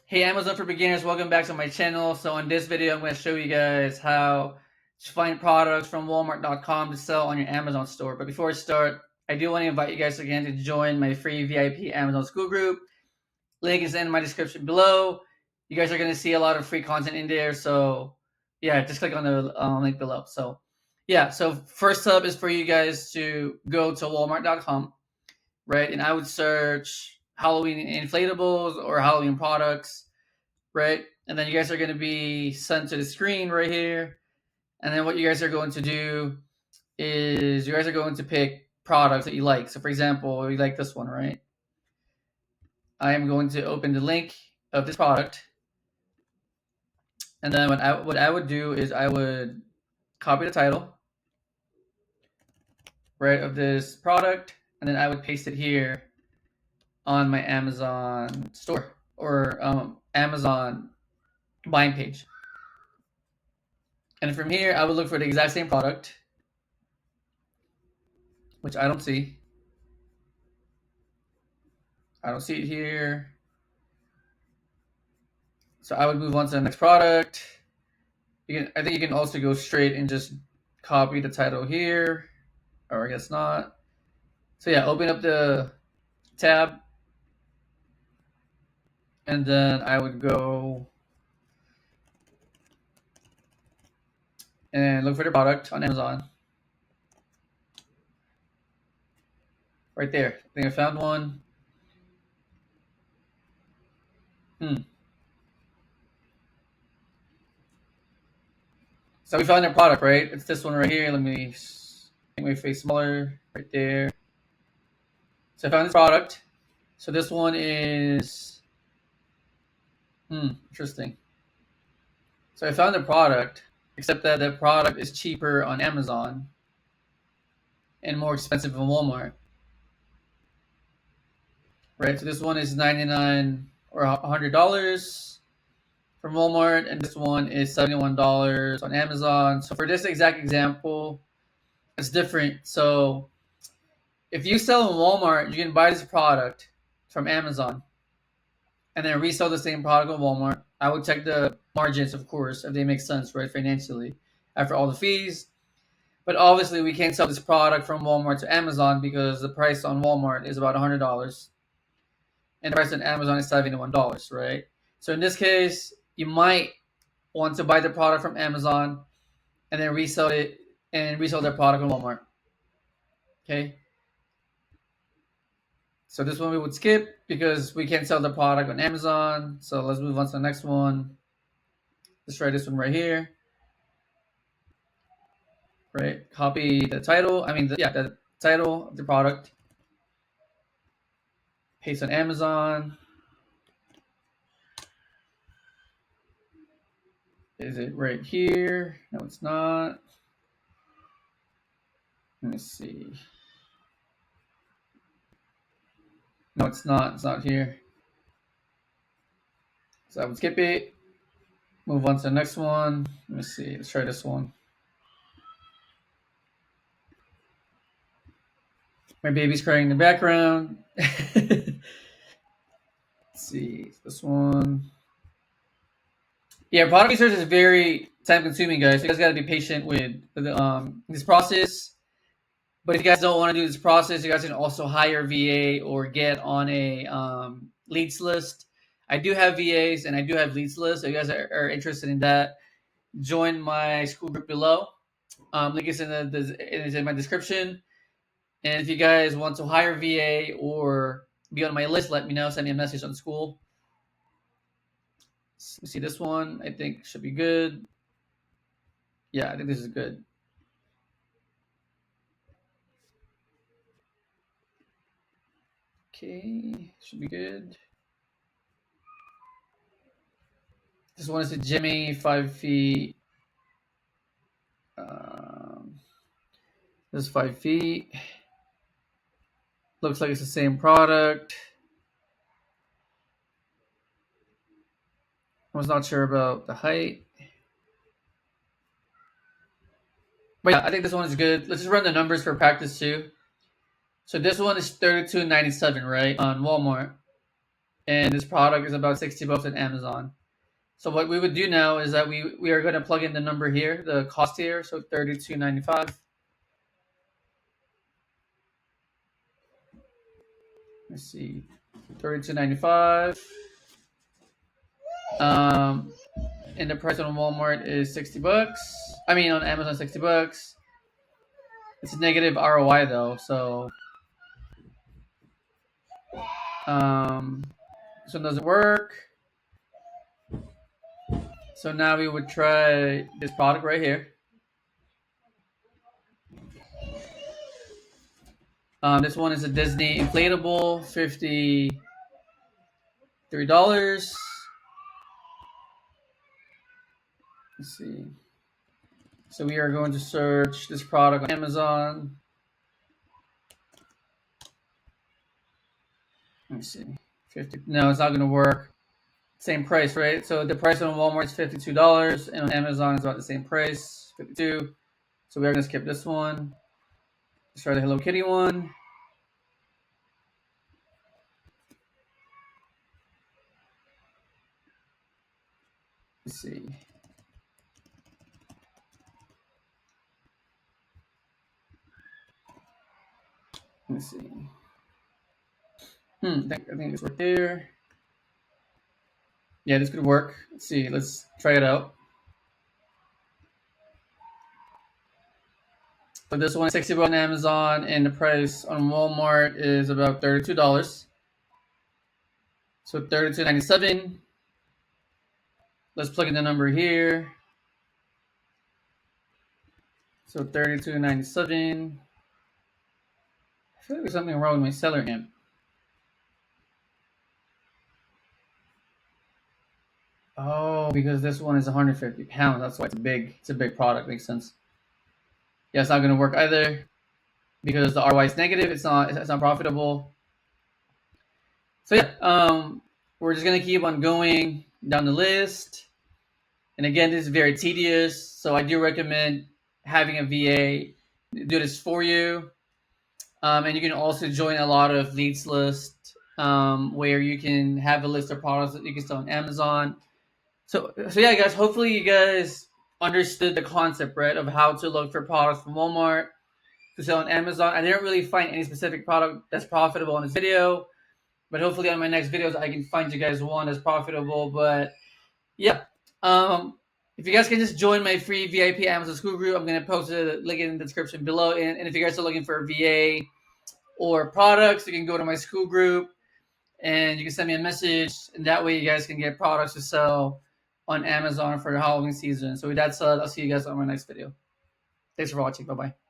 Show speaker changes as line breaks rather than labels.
Hey, Amazon for beginners, welcome back to my channel. So in this video, I'm going to show you guys how to find products from Walmart.com to sell on your Amazon store. But before I start, I do want to invite you guys again to join my free VIP Amazon school group. Link is in my description below. You guys are going to see a lot of free content in there. So yeah, just click on the link below. So yeah, so first up is for you guys to go to Walmart.com, right? And I would search Halloween inflatables or Halloween products, right? And then you guys are going to be sent to the screen right here. And then what you guys are going to do is you guys are going to pick products that you like. So for example, you like this one, right? I am going to open the link of this product. And then what I would do is I would copy the title, right, of this product, and then I would paste it here on my Amazon store or Amazon buying page. And from here, I would look for the exact same product, which I don't see. I don't see it here. So I would move on to the next product. I think you can also go straight and just copy the title here, or I guess not. So yeah, open up the tab, and then I would go and look for the product on Amazon. Right there. I think I found one. So we found a product, right? It's this one right here. Let me make my face smaller. Right there. So I found this product. So this one is interesting. So I found the product, except that the product is cheaper on Amazon and more expensive in Walmart. Right? So this one is $99 or $100 from Walmart, and this one is $71 on Amazon. So for this exact example, it's different. So if you sell in Walmart, you can buy this product from Amazon and then resell the same product on Walmart. I would check the margins, of course, if they make sense, right, financially, after all the fees. But obviously, we can't sell this product from Walmart to Amazon because the price on Walmart is about $100, and the price on Amazon is $71, right? So in this case, you might want to buy the product from Amazon and then resell it and resell their product on Walmart. Okay. So this one we would skip because we can't sell the product on Amazon. So let's move on to the next one. Let's try this one right here. Right. Copy the title. The title of the product. Paste on Amazon. Is it right here? No, it's not. Let me see. No, it's not. It's not here. So I would skip it. Move on to the next one. Let me see. Let's try this one. My baby's crying in the background. Let's see. This one. Yeah, product research is very time consuming, guys. You guys got to be patient with this process. But if you guys don't want to do this process, you guys can also hire VA or get on a leads list. I do have VAs and I do have leads lists. So if you guys are interested in that, join my school group below. Link is in my description. And if you guys want to hire VA or be on my list, let me know. Send me a message on school. Let's see this one. I think should be good. Yeah, I think this is good. Okay, should be good. This one is a Jimmy 5 feet. This is 5 feet. Looks like it's the same product. I was not sure about the height. But yeah, I think this one is good. Let's just run the numbers for practice too. So this one is $32.97, right, on Walmart. and this product is about 60 bucks on Amazon. So what we would do now is that we are going to plug in the number here, the cost here, so $32.95. Let's see, $32.95. And the price on Walmart is 60 bucks. I mean, on Amazon, 60 bucks. It's a negative ROI though, so this one doesn't work. So now we would try this product right here. This one is a Disney inflatable, $53. Let's see. So we are going to search this product on Amazon. Let me see. 50. No, it's not going to work. Same price, right? So the price on Walmart is $52, and on Amazon is about the same price, $52. So we're going to skip this one. Let's try the Hello Kitty one. Let's see. Let's see. I think it's right there. Yeah, this could work. Let's see. Let's try it out. So this one is $60 on Amazon, and the price on Walmart is about $32. So $32.97. Let's plug in the number here. So $32.97. I feel like there's something wrong with my seller amp. Oh, because this one is 150 pounds. That's why it's big. It's a big product. Makes sense. Yeah, it's not going to work either because the ROI is negative. It's not profitable. So yeah, we're just going to keep on going down the list. And again, this is very tedious. So I do recommend having a VA do this for you. And you can also join a lot of leads list where you can have a list of products that you can sell on Amazon. So yeah, guys, hopefully you guys understood the concept, right, of how to look for products from Walmart to sell on Amazon. I didn't really find any specific product that's profitable in this video, but hopefully on my next videos, I can find you guys one that's profitable. But yeah, if you guys can just join my free VIP Amazon school group, I'm going to post a link in the description below. And if you guys are looking for a VA or products, you can go to my school group and you can send me a message, and that way you guys can get products to sell on Amazon for the Halloween season. So with that said, I'll see you guys on my next video. Thanks for watching. Bye-bye.